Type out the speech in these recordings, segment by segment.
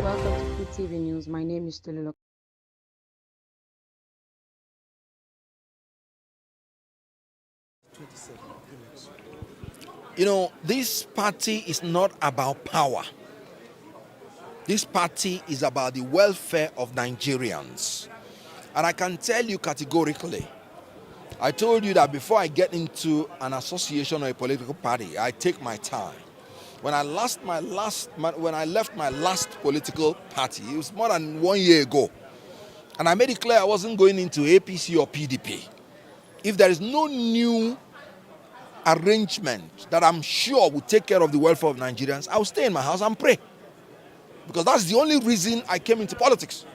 Welcome to PTV News. My name is Tulilo. You know, this party is not about power. This party is about the welfare of Nigerians. And I can tell you categorically, I told you that before I get into an association or a political party, I take my time. When I left my last political party, it was more than 1 year ago. And I made it clear I wasn't going into APC or PDP. If there is no new arrangement that I'm sure will take care of the welfare of Nigerians, I'll stay in my house and pray. Because that's the only reason I came into politics.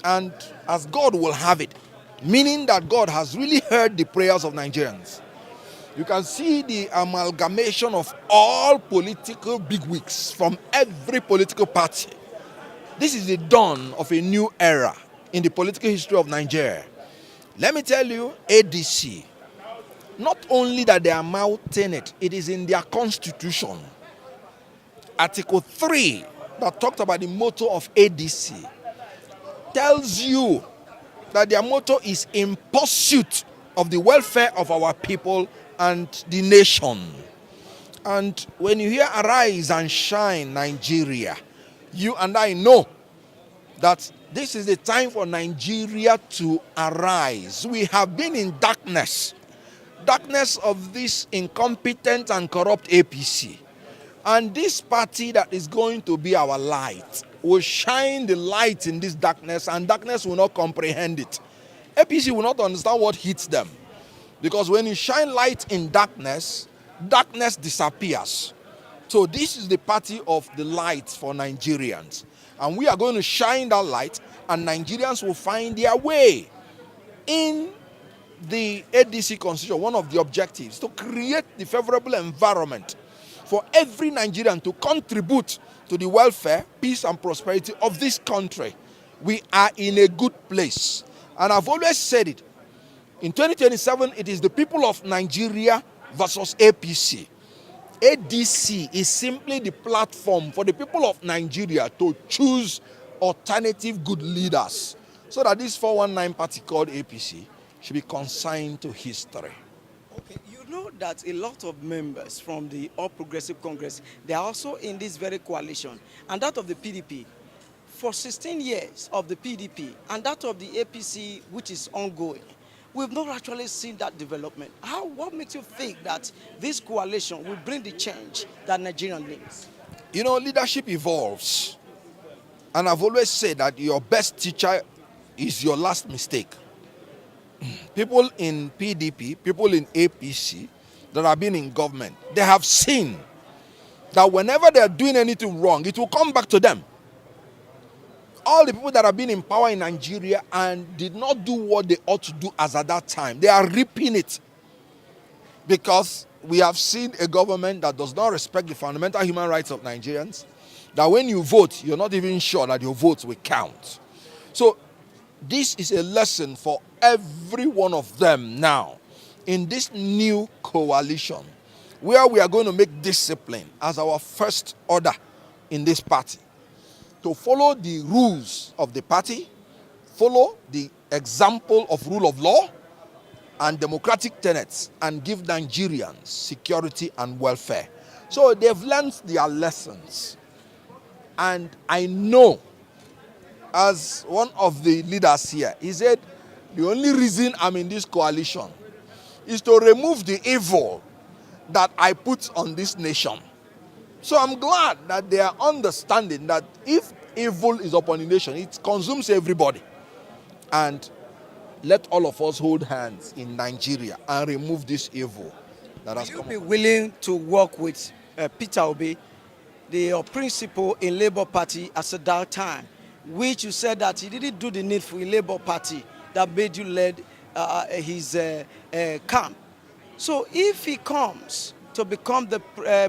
And as God will have it, meaning that God has really heard the prayers of Nigerians. You can see the amalgamation of all political bigwigs from every political party. This is the dawn of a new era in the political history of Nigeria. Let me tell you, ADC, not only that they are mounting it, it is in their constitution. Article 3, that talked about the motto of ADC, tells you that their motto is in pursuit of the welfare of our people and the nation. And when you hear Arise and Shine Nigeria, you and I know that this is the time for Nigeria to arise. We have been in darkness of this incompetent and corrupt APC. And this party that is going to be our light will shine the light in this darkness, and darkness will not comprehend it. APC will not understand what hits them. Because when you shine light in darkness, darkness disappears. So this is the party of the light for Nigerians. And we are going to shine that light, and Nigerians will find their way. In the ADC constitution, one of the objectives to create the favorable environment for every Nigerian to contribute to the welfare, peace, and prosperity of this country. We are in a good place. And I've always said it. In 2027, it is the people of Nigeria versus APC. ADC is simply the platform for the people of Nigeria to choose alternative good leaders, so that this 419 party called APC should be consigned to history. Okay, you know that a lot of members from the All Progressive Congress, they are also in this very coalition, and that of the PDP. For 16 years of the PDP and that of the APC, which is ongoing, we've not actually seen that development. What makes you think that this coalition will bring the change that Nigeria needs? You know, leadership evolves. And I've always said that your best teacher is your last mistake. People in PDP, people in APC that have been in government, they have seen that whenever they are doing anything wrong, it will come back to them. All the people that have been in power in Nigeria and did not do what they ought to do as at that time, they are reaping it. Because we have seen a government that does not respect the fundamental human rights of Nigerians, that when you vote, you're not even sure that your votes will count. So this is a lesson for every one of them now in this new coalition, where we are going to make discipline as our first order in this party. To follow the rules of the party, follow the example of rule of law and democratic tenets, and give Nigerians security and welfare. So they've learned their lessons. And I know, as one of the leaders here, he said, the only reason I'm in this coalition is to remove the evil that I put on this nation. So I'm glad that they are understanding that if evil is upon the nation, it consumes everybody. And let all of us hold hands in Nigeria and remove this evil that has come. Will you be willing to work with Peter Obi, the principal in Labour Party at that time, which you said that he didn't do the needful in Labour Party that made you lead his camp? So if he comes to become the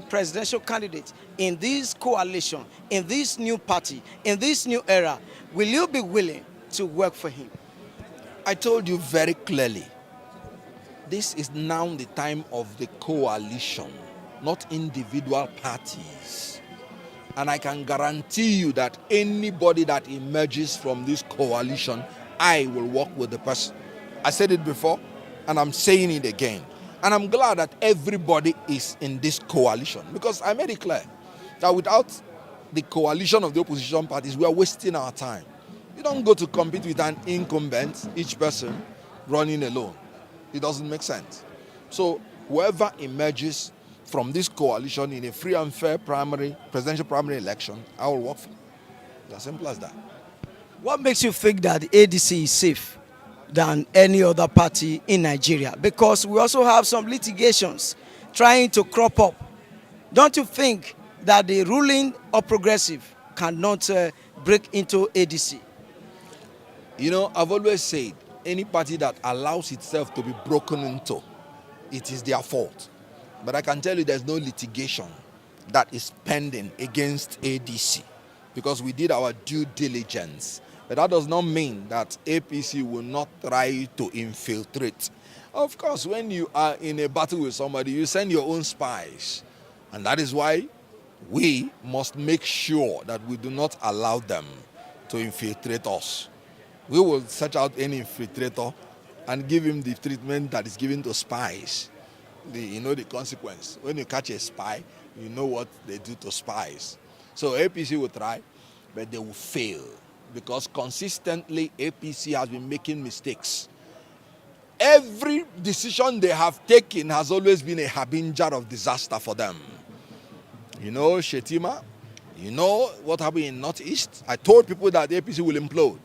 presidential candidate in this coalition, in this new party, in this new era, will you be willing to work for him? I told you very clearly, this is now the time of the coalition, not individual parties. And I can guarantee you that anybody that emerges from this coalition, I will work with the person. I said it before, and I'm saying it again. And I'm glad that everybody is in this coalition, because I made it clear that without the coalition of the opposition parties, we are wasting our time. You don't go to compete with an incumbent, each person running alone. It doesn't make sense. So whoever emerges from this coalition in a free and fair presidential primary election, I will work for. It's as simple as that. What makes you think that the ADC is safe than any other party in Nigeria? Because we also have some litigations trying to crop up. Don't you think that the ruling or progressive cannot break into ADC? You know, I've always said, any party that allows itself to be broken into, it is their fault. But I can tell you there's no litigation that is pending against ADC, because we did our due diligence. But that does not mean that APC will not try to infiltrate. Of course, when you are in a battle with somebody, you send your own spies. And that is why we must make sure that we do not allow them to infiltrate us. We will search out any infiltrator and give him the treatment that is given to spies. You know the consequence. When you catch a spy, you know what they do to spies. So APC will try, but they will fail, because consistently APC has been making mistakes. Every decision they have taken has always been a harbinger of disaster for them. You know Shetima, you know what happened in Northeast. I told people that APC will implode.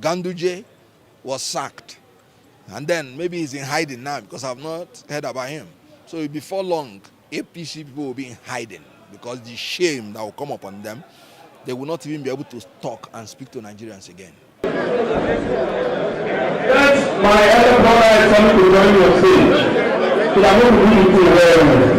Ganduje was sacked. And then maybe he's in hiding now, because I've not heard about him. So before long, APC people will be in hiding, because the shame that will come upon them, they will not even be able to talk and speak to Nigerians again. Yes, my elder brother is coming to join your stage. So I'm going to give you